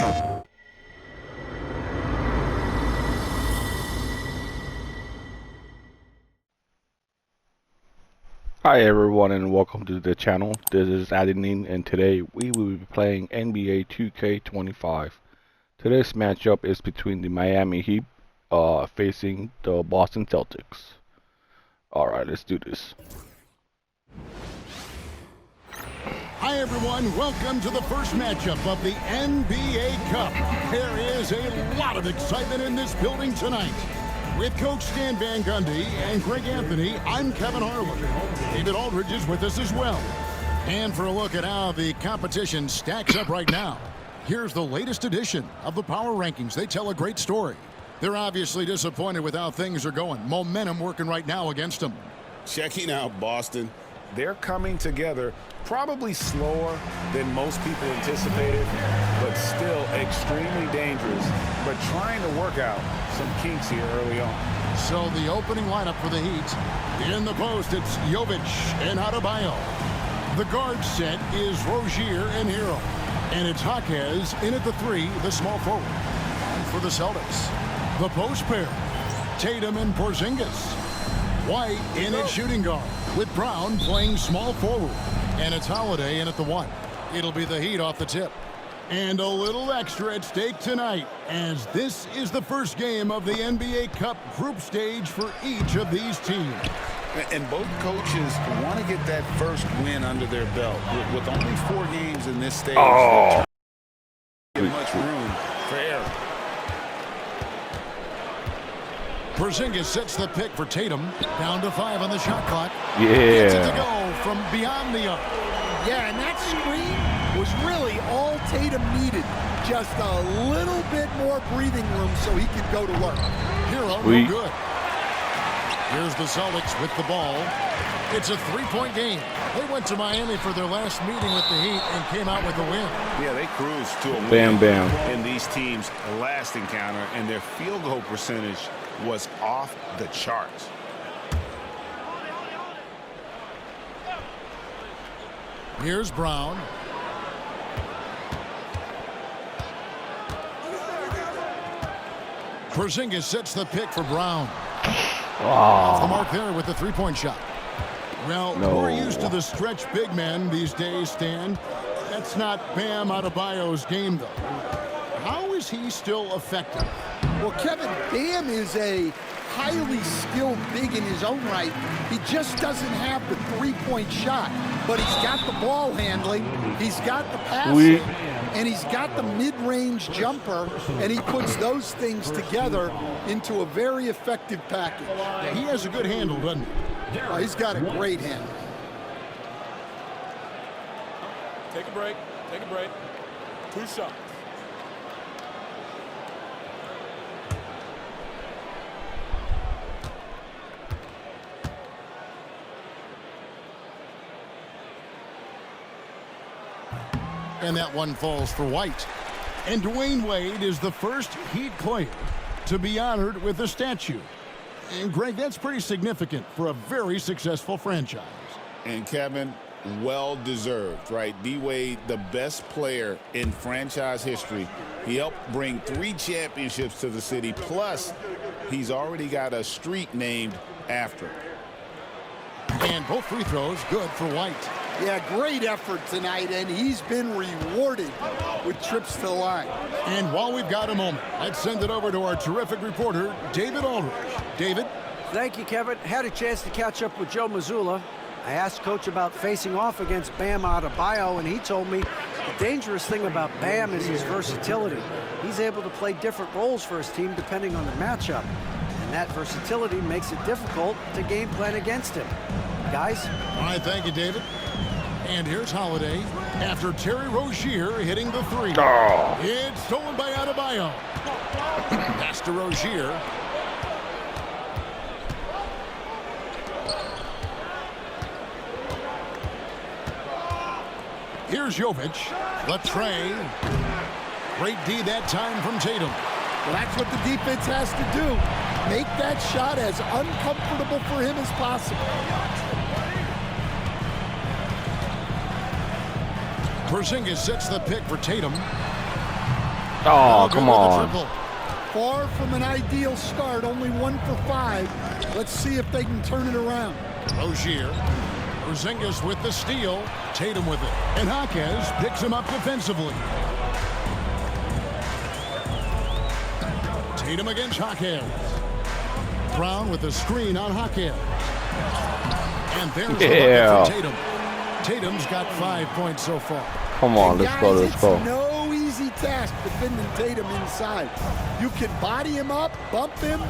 Hi everyone and welcome to the channel. This is Adenine and today we will be playing NBA 2K25. Today's matchup is between the Miami Heat facing the Boston Celtics. Alright, let's do this. Hi everyone, welcome to the first matchup of the NBA Cup. There is a lot of excitement in this building tonight. With Coach Stan Van Gundy and Greg Anthony, I'm Kevin Harlan. David Aldridge is with us as well. And for a look at how the competition stacks up right now, here's the latest edition of the Power Rankings. They tell a great story. They're obviously disappointed with how things are going. Momentum working right now against them. Checking out Boston. They're coming together probably slower than most people anticipated, but still extremely dangerous, but trying to work out some kinks here early on. So the opening lineup for the Heat. In the post, it's Jovic and Adebayo. The guard set is Rozier and Hero. And it's Jaquez in at the 3, the small forward. And for the Celtics, the post pair, Tatum and Porzingis. White in at shooting guard, with Brown playing small forward. And it's Holiday in at the 1. It'll be the Heat off the tip. And a little extra at stake tonight, as this is the first game of the NBA Cup group stage for each of these teams. And both coaches want to get that first win under their belt. With only 4 games in this stage, not much room for error. Porzingis sets the pick for Tatum. Down to 5 on the shot clock. Yeah. Gets it to go from beyond the arc. Yeah, and that screen was really all Tatum needed. Just a little bit more breathing room so he could go to work. Hero, no good. Here's the Celtics with the ball. It's a 3-point game. They went to Miami for their last meeting with the Heat and came out with a win. Yeah, they cruised to a Bam, win bam. in these teams' last encounter, and their field goal percentage was off the charts. Here's Brown. Porzingis sets the pick for Brown. Off the mark there with the 3-point shot. Well, we're used to the stretch big men these days, Stan. That's not Bam Adebayo's game, though. How is he still effective? Well, Kevin, Bam is a highly skilled big in his own right. He just doesn't have the 3-point shot, but he's got the ball handling, he's got the passing, and he's got the mid-range jumper, and he puts those things together into a very effective package. Yeah, he has a good handle, doesn't he? Oh, he's got a great handle. Take a break. Take a break. 2 shots. And that one falls for White. And Dwayne Wade is the first Heat player to be honored with a statue. And Greg, that's pretty significant for a very successful franchise. And Kevin, well-deserved, right? D-Wade, the best player in franchise history. He helped bring 3 championships to the city, plus he's already got a street named after him. And both free throws good for White. Yeah, great effort tonight, and he's been rewarded with trips to the line. And while we've got a moment, let's send it over to our terrific reporter, David Aldridge. David? Thank you, Kevin. Had a chance to catch up with Joe Mazzulla. I asked Coach about facing off against Bam Adebayo, and he told me the dangerous thing about Bam is his versatility. He's able to play different roles for his team depending on the matchup. And that versatility makes it difficult to game plan against him. Guys? All right, thank you, David. And here's Holiday after Terry Rozier hitting the 3. Oh. It's stolen by Adebayo. Pass to Rozier. Here's Jovic. The tray. Great D that time from Tatum. Well, that's what the defense has to do. Make that shot as uncomfortable for him as possible. Porzingis sets the pick for Tatum. Oh, Good come with the on. triple. Far from an ideal start, only 1 for 5. Let's see if they can turn it around. Rozier. Porzingis with the steal. Tatum with it. And Jaquez picks him up defensively. Tatum against Jaquez. Brown with the screen on Jaquez. And there's the bucket for Tatum. Tatum's got 5 points so far. Come on, And let's guys, go, let's go. It's no easy task defending Tatum inside. You can body him up, bump him,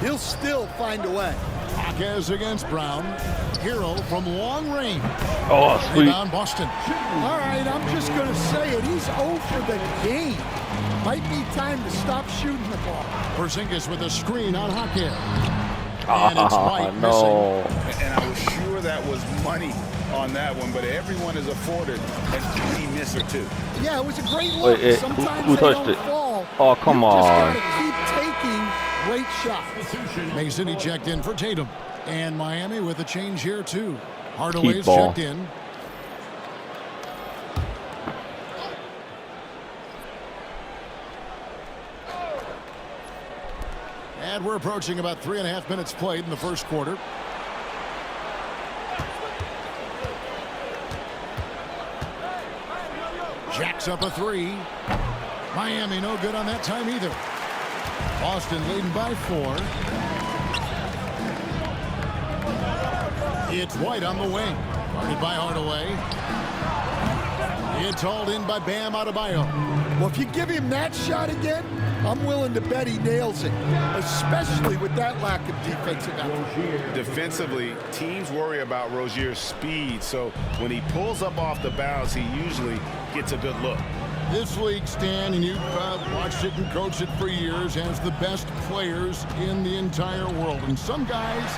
he'll still find a way. Jaquez against Brown. Hero from long range. Oh, sweet. Rebound Boston. All right, I'm just going to say it. He's 0 for the game. Might be time to stop shooting the ball. Porzingis with a screen on Jaquez. And it's White no. And I was sure that was money on that one, but everyone is afforded a key miss or two. Yeah, it was a great look. Wait, Sometimes who they touched don't it? fall. Oh, come You on. just gotta keep taking great shots. Mason, he checked in for Tatum. And Miami with a change here, too. Hardaway's ball. checked in. And we're approaching about 3.5 minutes played in the first quarter. Jacks up a three. Miami no good on that time either. Boston leading by 4. It's White on the wing. Guarded by Hardaway. It's hauled in by Bam Adebayo. Well, if you give him that shot again, I'm willing to bet he nails it, especially with that lack of defensive effort. Defensively, teams worry about Rozier's speed, so when he pulls up off the bounce, he usually gets a good look. This league, Stan, and you've watched it and coached it for years, has the best players in the entire world. And some guys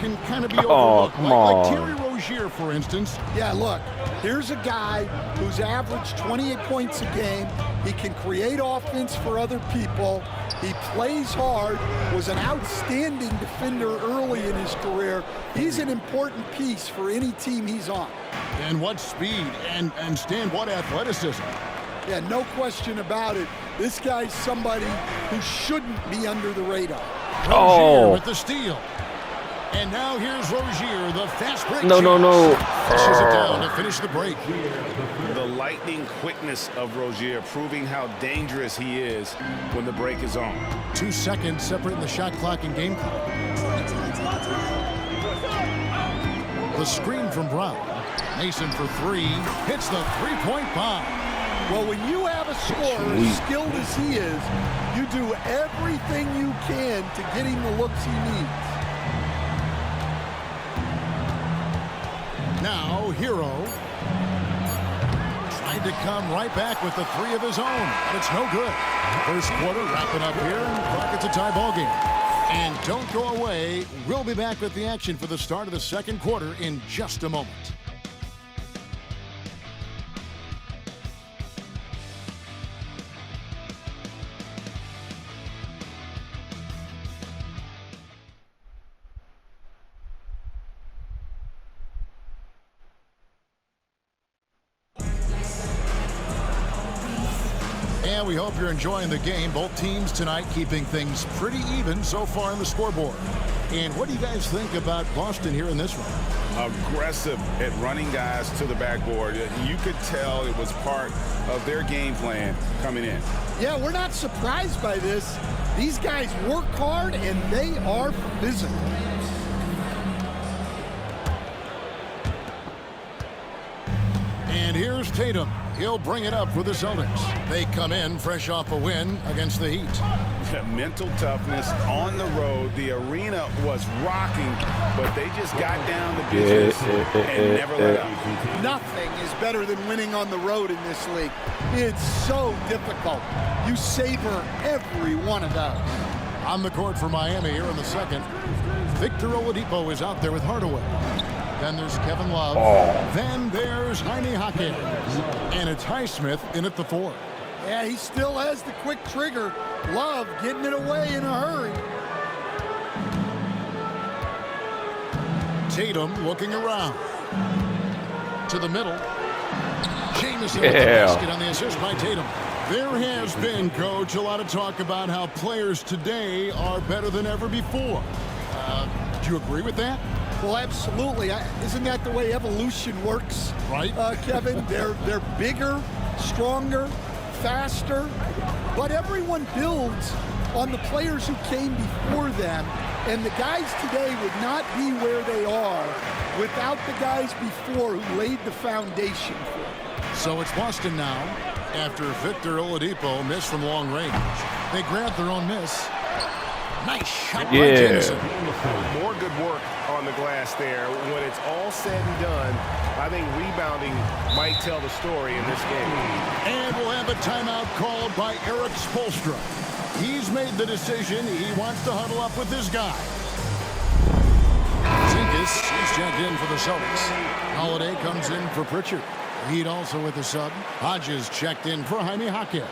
can kind of be overlooked. Come like on. Terry Rozier, for instance. Yeah, look, here's a guy who's averaged 28 points a game. He can create offense for other people. He plays hard, was an outstanding defender early in his career. He's an important piece for any team he's on. And what speed and Stan, what athleticism. Yeah, no question about it. This guy's somebody who shouldn't be under the radar. Rozier with the steal. And now here's Rozier, the fast break. No. Pushes it down to finish the break. The lightning quickness of Rozier proving how dangerous he is when the break is on. 2 seconds separating the shot clock and game clock. The screen from Brown. Mason for 3. Hits the three-point bomb. Well, when you have a scorer as skilled as he is, you do everything you can to get him the looks he needs. Now, Hero trying to come right back with the 3 of his own, but it's no good. First quarter wrapping up here, and Rockets a tie ball game. And don't go away. We'll be back with the action for the start of the second quarter in just a moment. And we hope you're enjoying the game. Both teams tonight keeping things pretty even so far on the scoreboard. And what do you guys think about Boston here in this one? Aggressive at running guys to the backboard. You could tell it was part of their game plan coming in. Yeah, we're not surprised by this. These guys work hard and they are physical. And here's Tatum. He'll bring it up for the Celtics. They come in fresh off a win against the Heat. Mental toughness on the road. The arena was rocking, but they just got down to business and never let up. Nothing is better than winning on the road in this league. It's so difficult. You savor every one of those. On the court for Miami here in the second. Victor Oladipo is out there with Hardaway. Then there's Kevin Love. Then there's Jaime Jaquez. And it's Highsmith in at the 4. Yeah, he still has the quick trigger. Love getting it away in a hurry. Tatum looking around. To the middle. Jamison with the basket on the assist by Tatum. There has been, Coach, a lot of talk about how players today are better than ever before. Do you agree with that? Well, absolutely. Isn't that the way evolution works? Right. Kevin, they're bigger, stronger, faster, but everyone builds on the players who came before them, and the guys today would not be where they are without the guys before who laid the foundation for it. So it's Boston now after Victor Oladipo missed from long range. They grabbed their own miss. Nice shot by Jameson. More good work on the glass there. When it's all said and done, I think rebounding might tell the story in this game. And we'll have a timeout called by Eric Spoelstra. He's made the decision. He wants to huddle up with this guy. Zinkis, he's checked in for the Celtics. Holiday comes in for Pritchard. Heat also with the sub. Hodges checked in for Jaime Jaquez.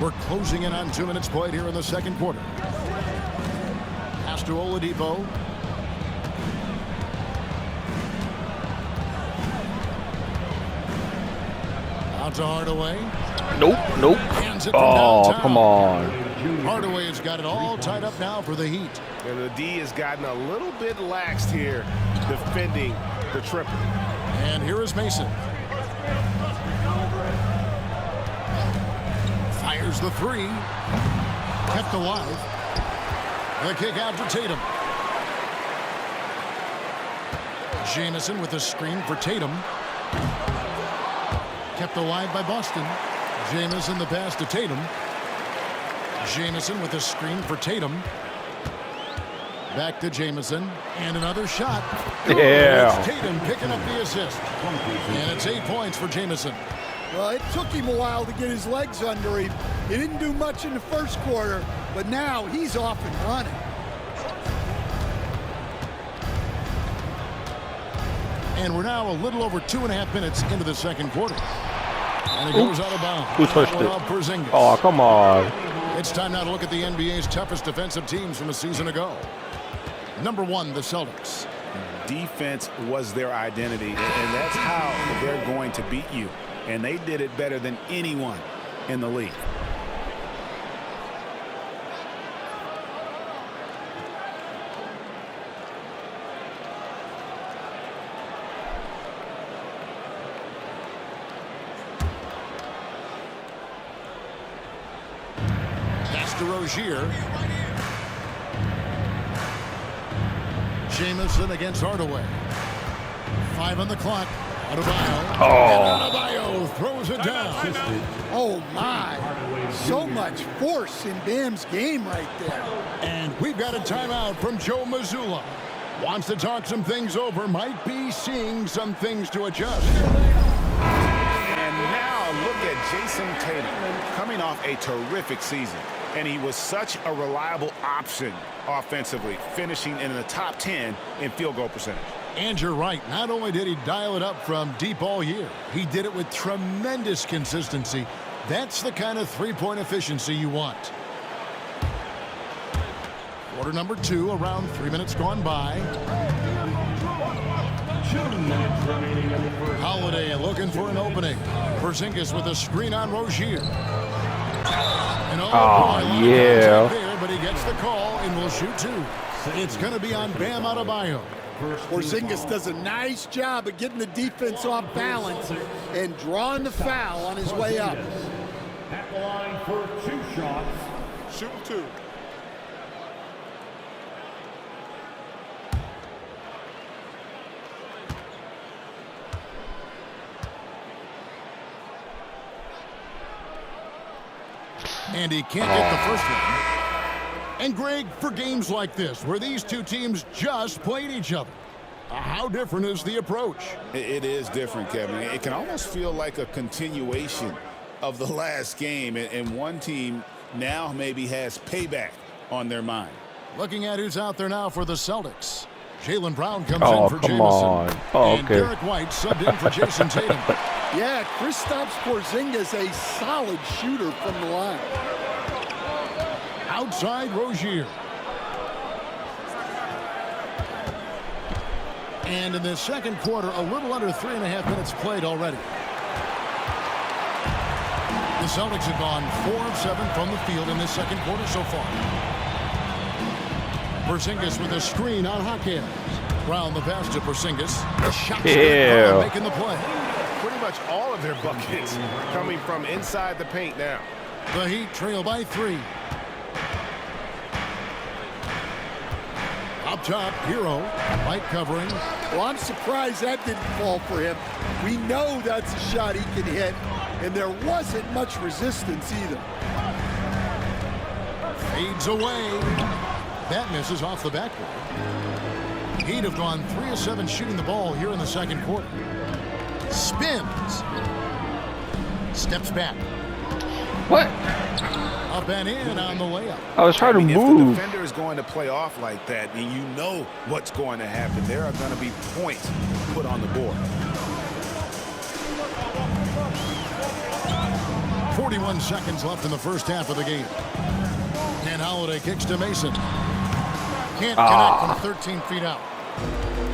We're closing in on 2 minutes played here in the second quarter. Pass to Oladipo. Out to Hardaway. Nope. Hands it from Oh, downtown. come on. Hardaway has got it all tied up now for the Heat. And the D has gotten a little bit laxed here defending the triple. And here is Mason. Fires the three. Kept alive. The kick out to Tatum. Jamison with a screen for Tatum. Kept alive by Boston. Jamison the pass to Tatum. Jamison with a screen for Tatum. Back to Jamison. And another shot. Yeah. It's Tatum picking up the assist. And it's 8 points for Jamison. Well, it took him a while to get his legs under him. He didn't do much in the first quarter, but now he's off and running. And we're now a little over 2.5 minutes into the second quarter. And it goes out of bounds. Who touched it? Porzingis. Oh, come on. It's time now to look at the NBA's toughest defensive teams from a season ago. Number 1, the Celtics. Defense was their identity, and that's how they're going to beat you. And they did it better than anyone in the league. Pass to Rozier. Jamison against Hardaway. 5 on the clock. Adebayo. And Adebayo throws it down. Oh, my. So much force in Bam's game right there. And we've got a timeout from Joe Mazzulla. Wants to talk some things over. Might be seeing some things to adjust. And now look at Jason Tatum coming off a terrific season. And he was such a reliable option offensively, finishing in the top 10 in field goal percentage. And you're right. Not only did he dial it up from deep all year, he did it with tremendous consistency. That's the kind of three-point efficiency you want. Quarter number 2, around 3 minutes gone by. Holiday looking for an opening. Porzingis with a screen on Rozier. And yeah. There, but he gets the call and will shoot 2. It's going to be on Bam Adebayo. Porzingis does a nice job of getting the defense off balance and drawing the foul on his way up. At the line for 2 shots. Shoot 2. And he can't get the first one. And Greg, for games like this, where these two teams just played each other, how different is the approach? It is different, Kevin. It can almost feel like a continuation of the last game, and one team now maybe has payback on their mind. Looking at who's out there now for the Celtics. Jaylen Brown comes Oh, in for come Jamison. on. Oh, and okay. Derek White subbed in for Jason Tatum. Yeah, Kristaps Porzingis, a solid shooter from the line. Outside Rozier. And in the second quarter, a little under 3.5 minutes played already. The Celtics have gone 4 of 7 from the field in this second quarter so far. Porzingis with a screen on Hawkins. Round the pass to Porzingis. Shots making the play. Pretty much all of their buckets coming from inside the paint now. The Heat trail by 3. Up top, Hero. Light covering. Well, I'm surprised that didn't fall for him. We know that's a shot he can hit, and there wasn't much resistance either. Fades away. That misses off the backboard. Heat have gone 3 of 7 shooting the ball here in the second quarter. Spins. Steps back. What? Up and in on the layup. I was trying to If the move. defender is going to play off like that, and you know what's going to happen, there are going to be points put on the board. 41 seconds left in the first half of the game. And Holiday kicks to Mason. Can't connect from 13 feet out.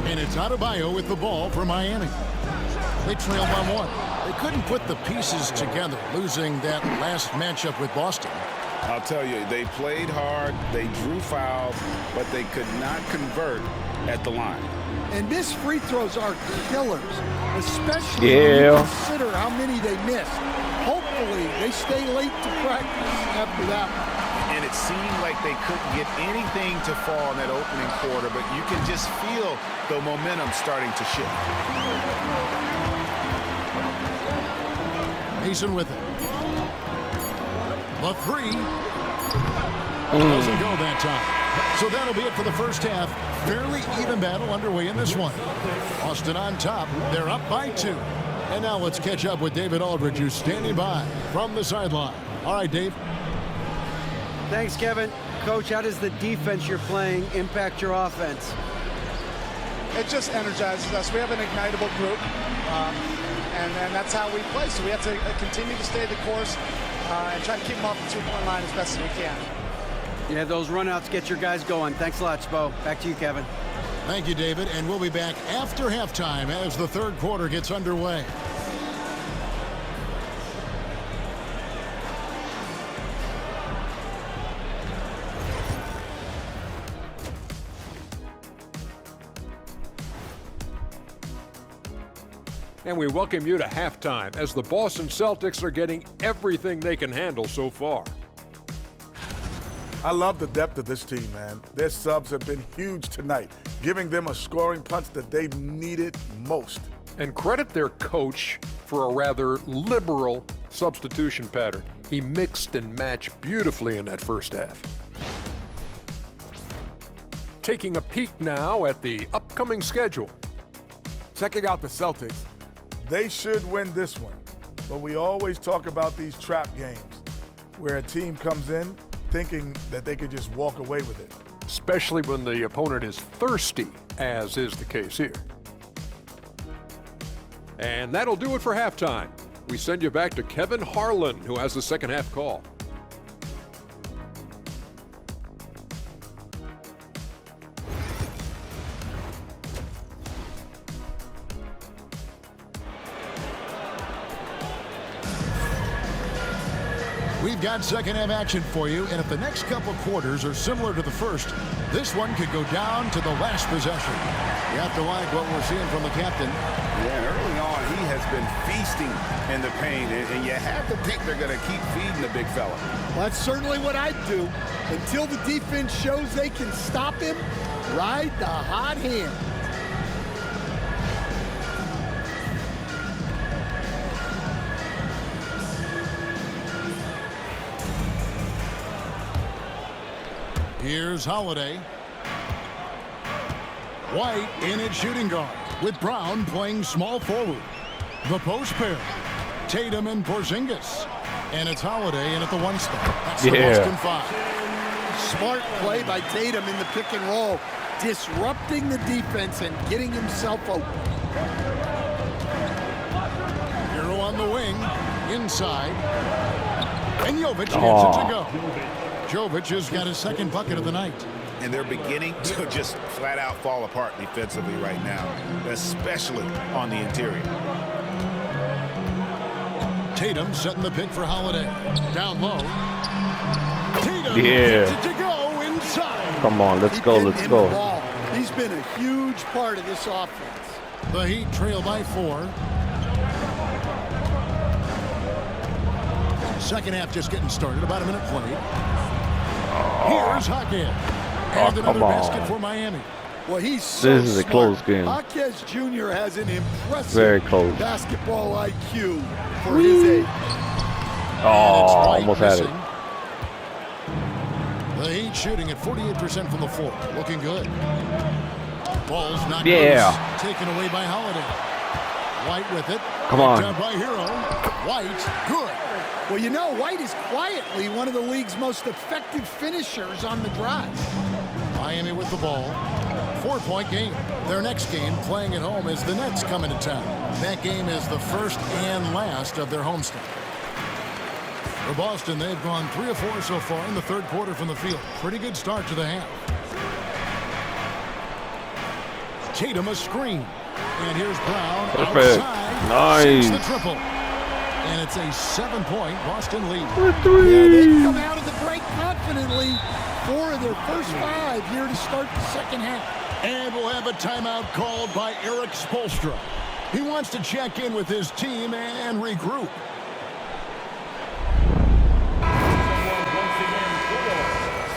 And it's Adebayo with the ball for Miami. They trail by 1. They couldn't put the pieces together, losing that last matchup with Boston. I'll tell you, they played hard, they drew fouls, but they could not convert at the line. And missed free throws are killers, especially when you consider how many they missed. Hopefully, they stay late to practice after that. And it seemed like they couldn't get anything to fall in that opening quarter, but you can just feel the momentum starting to shift. Mason with it. The 3 doesn't go that time. So that'll be it for the first half. Fairly even battle underway in this one. Boston on top. They're up by 2. And now let's catch up with David Aldridge, who's standing by from the sideline. All right, Dave. Thanks, Kevin. Coach, how does the defense you're playing impact your offense? It just energizes us. We have an ignitable group, and that's how we play. So we have to continue to stay the course and try to keep them off the two-point line as best as we can. Yeah, those runouts get your guys going. Thanks a lot, Spo. Back to you, Kevin. Thank you, David. And we'll be back after halftime as the third quarter gets underway. And we welcome you to halftime as the Boston Celtics are getting everything they can handle so far. I love the depth of this team, man. Their subs have been huge tonight, giving them a scoring punch that they've needed most. And credit their coach for a rather liberal substitution pattern. He mixed and matched beautifully in that first half. Taking a peek now at the upcoming schedule. Checking out the Celtics, they should win this one. But we always talk about these trap games where a team comes in thinking that they could just walk away with it. Especially when the opponent is thirsty, as is the case here. And that'll do it for halftime. We send you back to Kevin Harlan, who has the second half call. We've got second half action for you, and if the next couple quarters are similar to the first, this one could go down to the last possession. You have to like what we're seeing from the captain. Yeah, and early on, he has been feasting in the paint, and you have to think they're going to keep feeding the big fella. Well, that's certainly what I'd do. Until the defense shows they can stop him, ride the hot hand. Here's Holiday. White in at shooting guard, with Brown playing small forward. The post pair, Tatum and Porzingis. And it's Holiday in at the 1 spot. That's the Boston 5. Smart play by Tatum in the pick and roll, disrupting the defense and getting himself open. Hero the wing, inside. And Jovic gets it to go. Jovic has got his second bucket of the night. And they're beginning to just flat out fall apart defensively right now, especially on the interior. Tatum setting the pick for Holiday. Down low. Tatum Yeah. gets it to go inside. Come on, let's go, let's go. He's been a huge part of this offense. The Heat trail by 4. Second half just getting started. About a minute played. Here's Hackett. And another basket for Miami. Well, he's so This is a smart. close game. Jaquez Jr. has an impressive Very close. basketball IQ for his age. Oh, almost had it. The Heat shooting at 48% from the floor. Looking good. Ball's not Yeah. loose. Taken away by Holiday. White with it. Come on. Picked up by Hero. White, good. Well, you know, White is quietly one of the league's most effective finishers on the drive. Miami with the ball. 4-point game. Their next game, playing at home, is the Nets coming to town. That game is the first and last of their homestand. For Boston, they've gone 3 of 4 so far in the third quarter from the field. Pretty good start to the half. Tatum a screen. And here's Brown Perfect. outside. Nice. Sinks the triple. And it's a 7-point Boston lead. Yeah, they've come out of the break confidently. 4 of their first 5 here to start the second half. And we'll have a timeout called by Eric Spoelstra. He wants to check in with his team and regroup.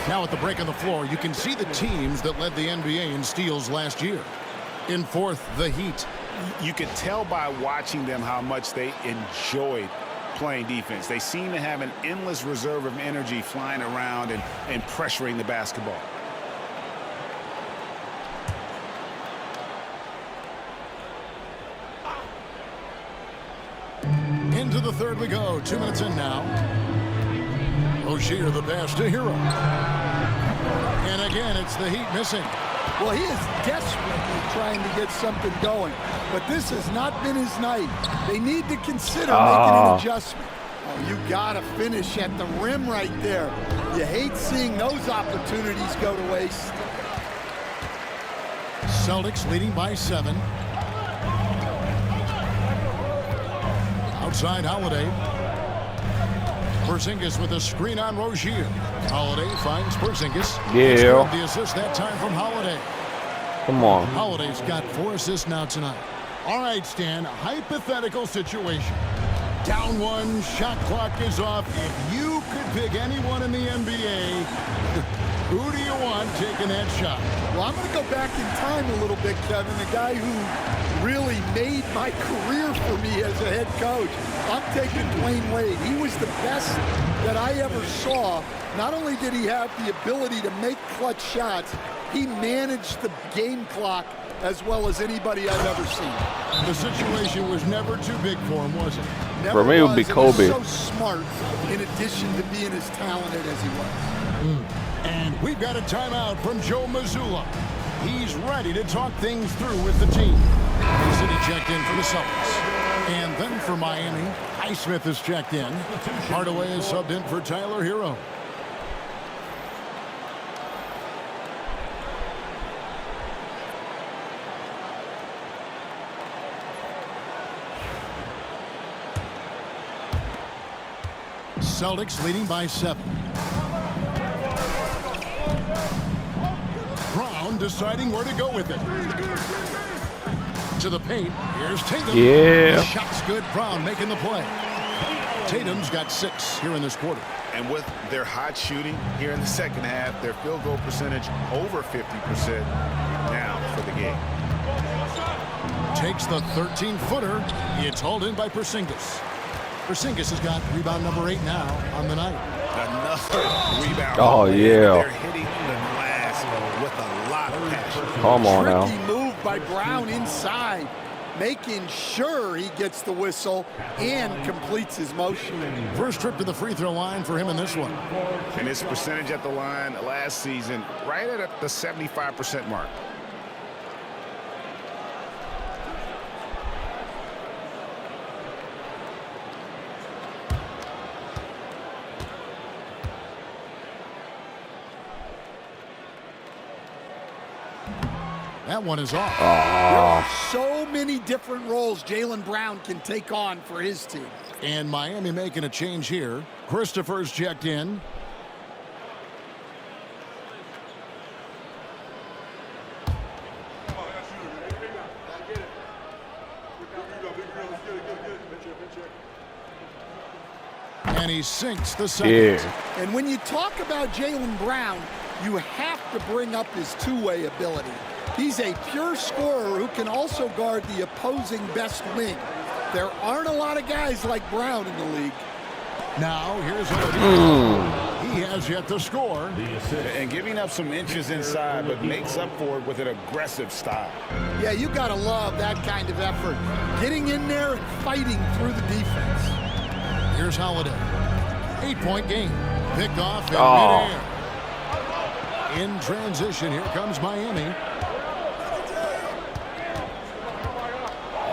Now at the break on the floor, you can see the teams that led the NBA in steals last year. In fourth, the Heat. You could tell by watching them how much they enjoyed playing defense. They seem to have an endless reserve of energy flying around and pressuring the basketball. Into the third we go. 2 minutes in now. Rozier the pass to Hero. And again, it's the Heat missing. Well, he is desperately trying to get something going, but this has not been his night. They need to consider making an adjustment. Oh, you got to finish at the rim right there. You hate seeing those opportunities go to waste. Celtics leading by 7. Outside Holiday. Porzingis with a screen on Rozier. Holiday finds Porzingis. Yeah. The assist that time from Holiday. Come on. Holiday's got 4 assists now tonight. All right, Stan, hypothetical situation. Down 1, shot clock is off. If you could pick anyone in the NBA, who do you want taking that shot? Well, I'm going to go back in time a little bit, Kevin. The guy who really made my career for me as a head coach. I'm taking Dwayne Wade. He was the best that I ever saw. Not only did he have the ability to make clutch shots, he managed the game clock as well as anybody I've ever seen. The situation was never too big for him, was it? Never For me, it would be was. Kobe. He was so smart in addition to being as talented as he was. And we've got a timeout from Joe Mazzulla. He's ready to talk things through with the team. City checked in for the Celtics. And then for Miami, Highsmith is checked in. Hardaway is subbed in for Tyler Hero. Celtics leading by 7. Brown deciding where to go with it. To the paint. Here's Tatum. Yeah. Shot's good. Brown making the play. Tatum's got 6 here in this quarter. And with their hot shooting here in the second half, their field goal percentage over 50% now for the game. Takes the 13-footer. It's hauled in by Porzingis. Porzingis has got rebound number 8 now on the night. Another rebound. Oh, yeah. They're hitting the glass with a lot of passion. Come on now. Tricky move by Brown inside, making sure he gets the whistle and completes his motion. First trip to the free throw line for him in this one. And his percentage at the line last season, right at the 75% mark. That one is off. There are so many different roles Jaylen Brown can take on for his team. And Miami making a change here. Christopher's checked in. And he sinks the second. Yeah. And when you talk about Jaylen Brown, you have to bring up his two-way ability. He's a pure scorer who can also guard the opposing best wing. There aren't a lot of guys like Brown in the league. Now, here's Oladipo. He has yet to score. And giving up some inches inside, but makes up for it with an aggressive style. Yeah, you got to love that kind of effort. Getting in there and fighting through the defense. Here's Holiday. 8-point game. Picked off in midair. In transition, here comes Miami.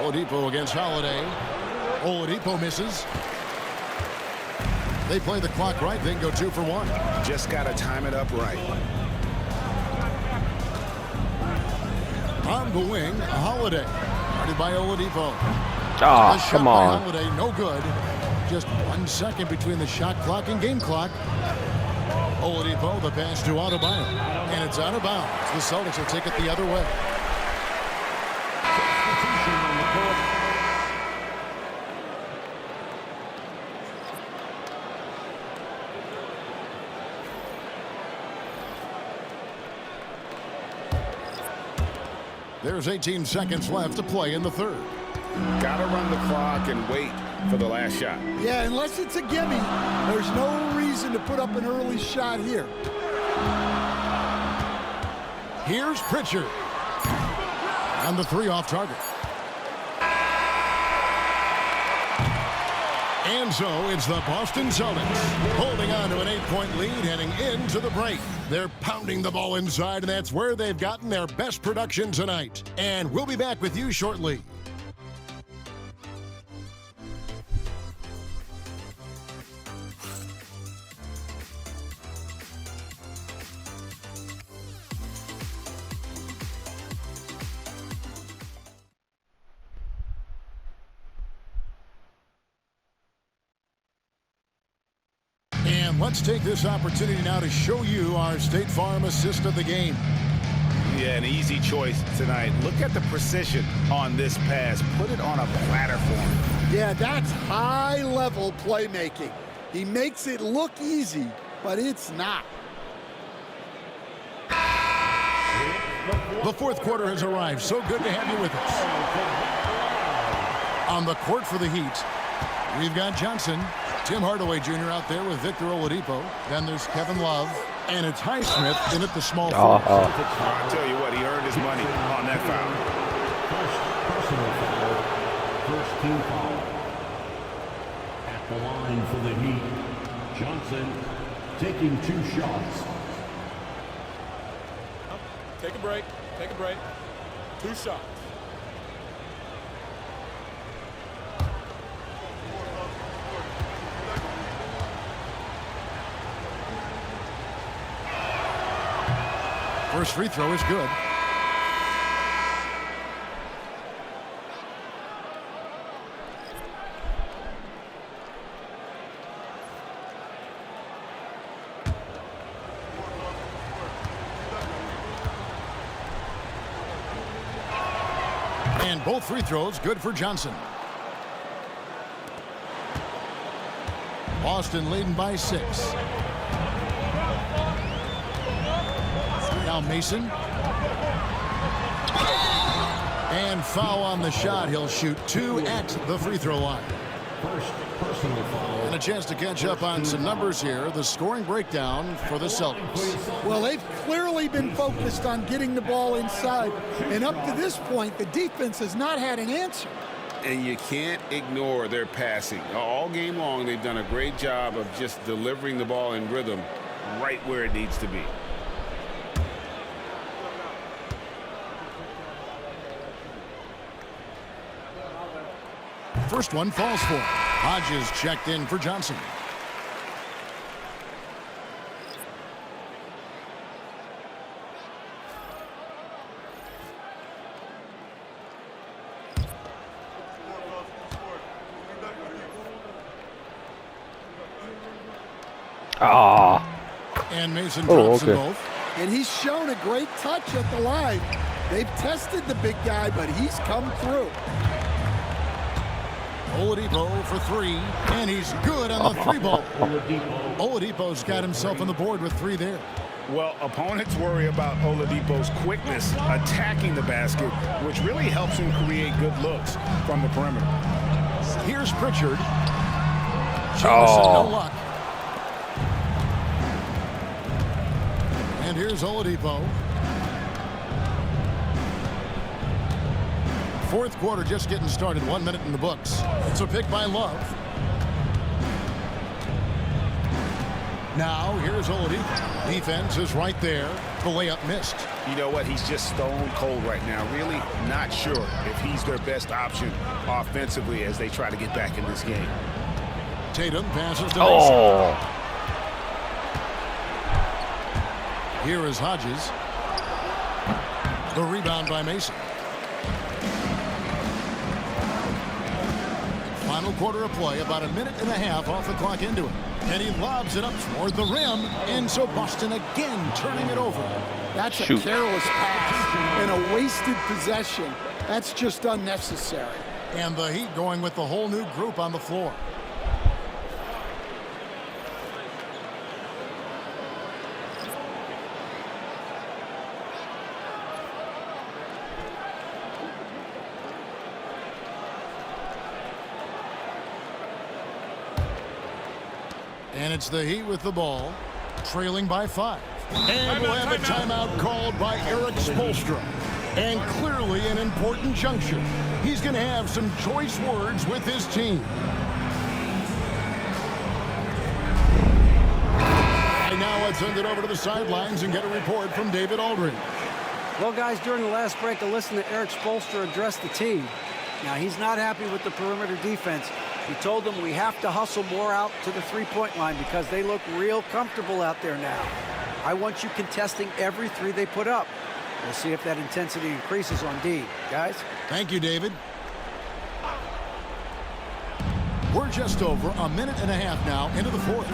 Oladipo against Holiday. Oladipo misses. They play the clock right, then go 2 for 1. Just got to time it up right. On the wing, Holiday. Guarded by Oladipo. Oh, come on. Holiday, no good. Just 1 second between the shot clock and game clock. Oladipo, the pass to Adebayo. And it's out of bounds. The Celtics will take it the other way. There's 18 seconds left to play in the third. Got to run the clock and wait for the last shot. Yeah, unless it's a gimme, there's no reason to put up an early shot here. Here's Pritchard. And the 3 off target. And so it's the Boston Celtics holding on to an 8-point lead heading into the break. They're pounding the ball inside, and that's where they've gotten their best production tonight. And we'll be back with you shortly. Let's take this opportunity now to show you our State Farm assist of the game. Yeah, an easy choice tonight. Look at the precision on this pass. Put it on a platter for him. Yeah, that's high-level playmaking. He makes it look easy, but it's not. The fourth quarter has arrived. So good to have you with us. On the court for the Heat, we've got Johnson. Tim Hardaway Jr. out there with Victor Oladipo. Then there's Kevin Love. And it's Highsmith in at the small forward. I'll tell you what, he earned his money on that foul. First team foul. At the line for the Heat, Johnson taking 2 shots. Take a break. Take a break. 2 shots. First free throw is good. And both free throws good for Johnson. Boston leading by 6. Now Mason. And foul on the shot. He'll shoot 2 at the free throw line. First personal foul. And a chance to catch up on some numbers here. The scoring breakdown for the Celtics. Well, they've clearly been focused on getting the ball inside. And up to this point, the defense has not had an answer. And you can't ignore their passing. All game long, they've done a great job of just delivering the ball in rhythm right where it needs to be. First one falls for him. Hodges checked in for Johnson. Ah. And Mason drops them okay. both. And he's shown a great touch at the line. They've tested the big guy, but he's come through. Oladipo for three, and he's good on the three ball. Oladipo's got himself on the board with three there. Well, opponents worry about Oladipo's quickness attacking the basket, which really helps him create good looks from the perimeter. Here's Pritchard. Jamison, no luck. And here's Oladipo. Fourth quarter just getting started. 1 minute in the books. It's a pick by Love. Now here's Oladipo. Defense is right there. The layup missed. You know what? He's just stone cold right now. Really not sure if he's their best option offensively as they try to get back in this game. Tatum passes to Mason. Here is Hodges. The rebound by Mason. Final quarter of play, about a minute and a half off the clock into it. And he lobs it up toward the rim, and so Boston again turning it over. That's a careless pass and a wasted possession. That's just unnecessary. And the Heat going with the whole new group on the floor. And it's the Heat with the ball, trailing by 5. And we'll have a timeout called by Eric Spoelstra. And clearly an important juncture. He's going to have some choice words with his team. And now let's send it over to the sidelines and get a report from David Aldridge. Well, guys, during the last break, I listened to Eric Spoelstra address the team. Now, he's not happy with the perimeter defense. He told them we have to hustle more out to the three-point line because they look real comfortable out there now. I want you contesting every three they put up. We'll see if that intensity increases on D. Guys? Thank you, David. We're just over a minute and a half now into the fourth.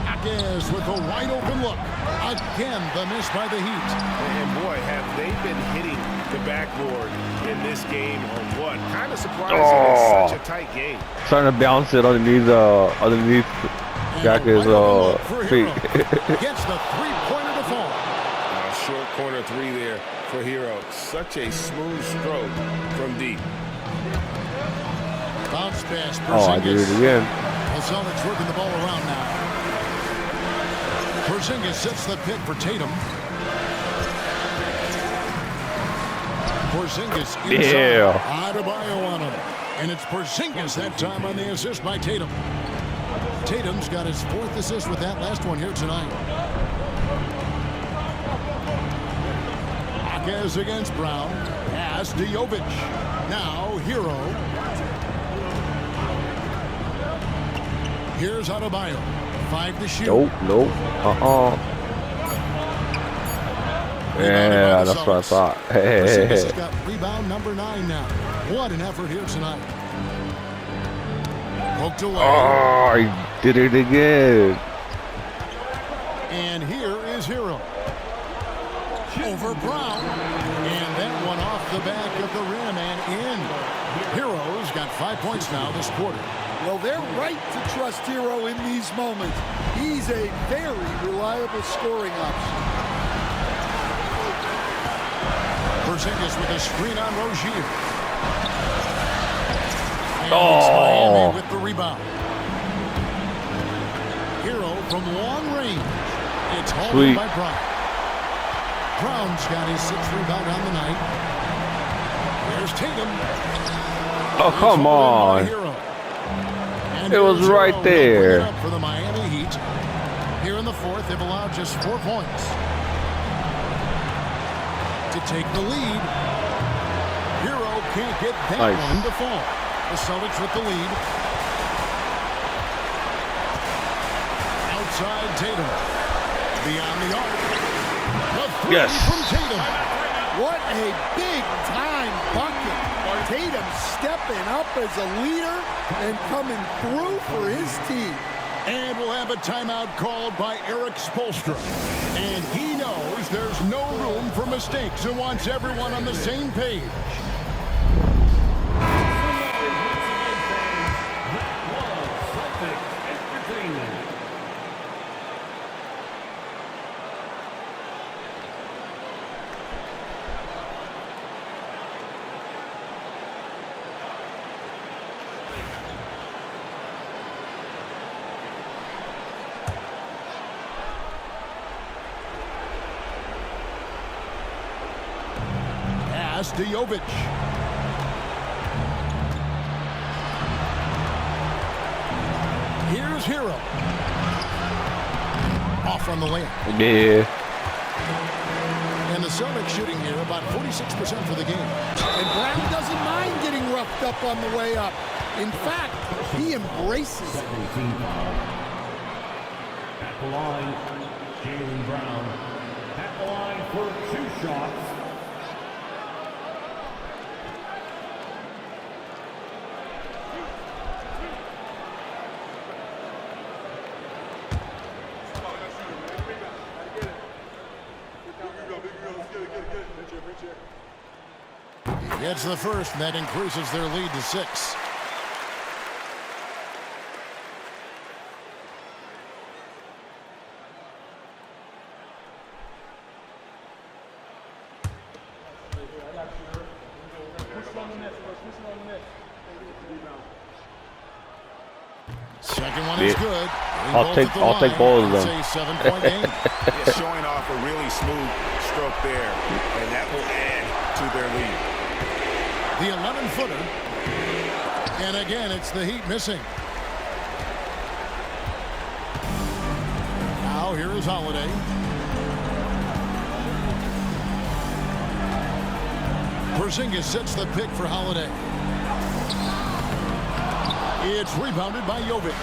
Aguez with a wide open look. Again, the miss by the Heat. And boy, have they been hitting the backboard in this game or what? Kind of surprising it's such a tight game. Trying to bounce it underneath Jack's feet. Gets the three-pointer to fall. Short corner three there for Hero. Such a smooth stroke from deep. Bounce pass. I did it again. The Celtics working the ball around now. Porzingis sets the pick for Tatum. Porzingis inside. Adebayo on him. And it's Porzingis that time on the assist by Tatum. Tatum's got his 4th assist with that last one here tonight. Aguez against Brown. Pass to Jovic. Now Hero. Here's Adebayo. 5 to shoot. Nope. Yeah, that's what I thought. Porzingis has got rebound number 9 now. What an effort here tonight. Poked away. Oh, he did it again. And here is Hero. Over Brown. And that one off the back of the rim and in. Hero's got 5 points now this quarter. Well, they're right to trust Hero in these moments. He's a very reliable scoring option. Porzingis with a screen on Rozier. And it's Miami with the rebound. Hero from long range. It's hauled in by Brown. Brown's got his 6th rebound on the night. There's Tatum. Oh, come on. And it was right there. For the Miami Heat. Here in the 4th, they've allowed just 4 points to take the lead. Hero can't get that one to fall. The Celtics with the lead. Outside Tatum. Beyond the arc. The 3 from Tatum. What a big-time bucket. Tatum stepping up as a leader and coming through for his team. And we'll have a timeout called by Eric Spoelstra. And he knows there's no room for mistakes and wants everyone on the same page. Pass to Jovic. Here's Hero. Off on the layup. Yeah. And the Celtics shooting here about 46% for the game. And Brown doesn't mind getting roughed up on the way up. In fact, he embraces it. At the line, Jaylen Brown. At the line for 2 shots. He gets the first, and that increases their lead to 6. Second one is good. I'll take both of them. It's a 7-point game. Showing off a really smooth stroke there, and that will add to their lead. The 11-footer. And again, it's the Heat missing. Now here is Holiday. Porzingis sets the pick for Holiday. It's rebounded by Jovic.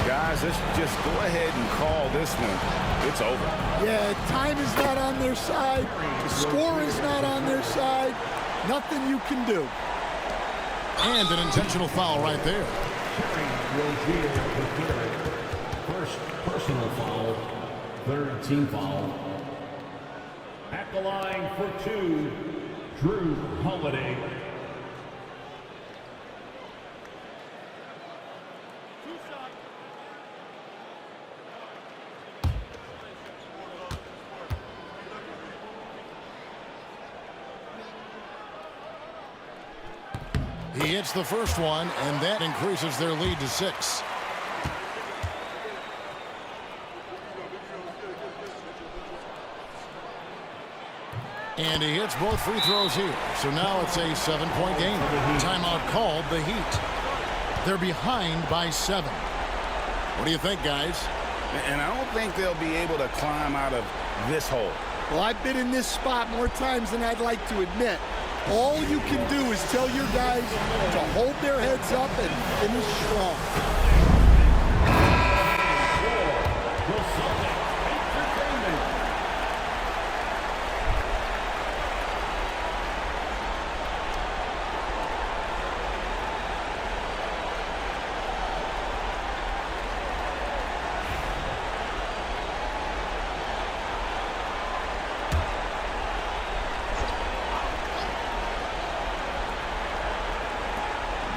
Guys, let's just go ahead and call this one. It's over. Yeah, time is not on their side. The score is not on their side. Nothing you can do. And an intentional foul right there. First personal foul, 3rd team foul. At the line for 2, Drew Holiday. He hits the first one, and that increases their lead to 6. And he hits both free throws here. So now it's a 7-point game. Timeout called, the Heat. They're behind by 7. What do you think, guys? And I don't think they'll be able to climb out of this hole. Well, I've been in this spot more times than I'd like to admit. All you can do is tell your guys to hold their heads up and finish strong.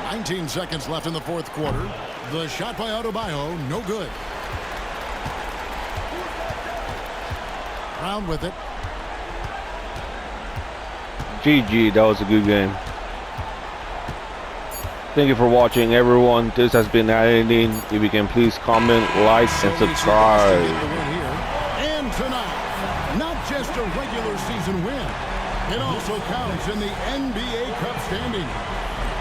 Nineteen seconds left in the 4th quarter. The shot by Adebayo, no good. Brown with it. GG, that was a good game. Thank you for watching, everyone. This has been Editing. If you can please comment, like, and subscribe. And tonight, not just a regular season win, it also counts in the NBA Cup standing.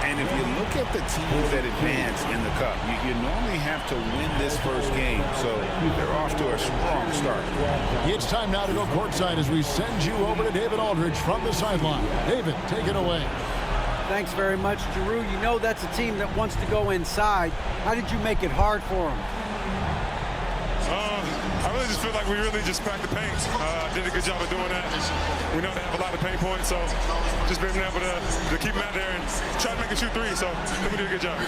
And if you look at the teams that advance in the Cup, you normally have to win this first game, so they're off to a strong start. It's time now to go courtside as we send you over to David Aldridge from the sideline. David, take it away. Thanks very much, Giroux. You know that's a team that wants to go inside. How did you make it hard for them? I really just feel like we really just cracked the paint. Did a good job of doing that. We know they have a lot of pain points, so just being able to keep them out there and try to make a shoot 3. So I think we did a good job.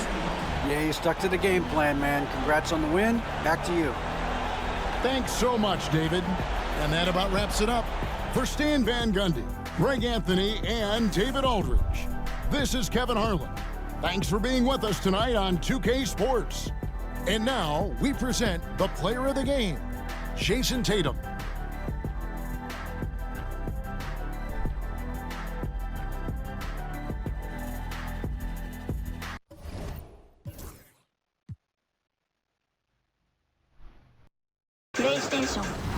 Yeah, you stuck to the game plan, man. Congrats on the win. Back to you. Thanks so much, David. And that about wraps it up. For Stan Van Gundy, Greg Anthony, and David Aldridge, this is Kevin Harlan. Thanks for being with us tonight on 2K Sports. And now we present the player of the game, Jason Tatum. PlayStation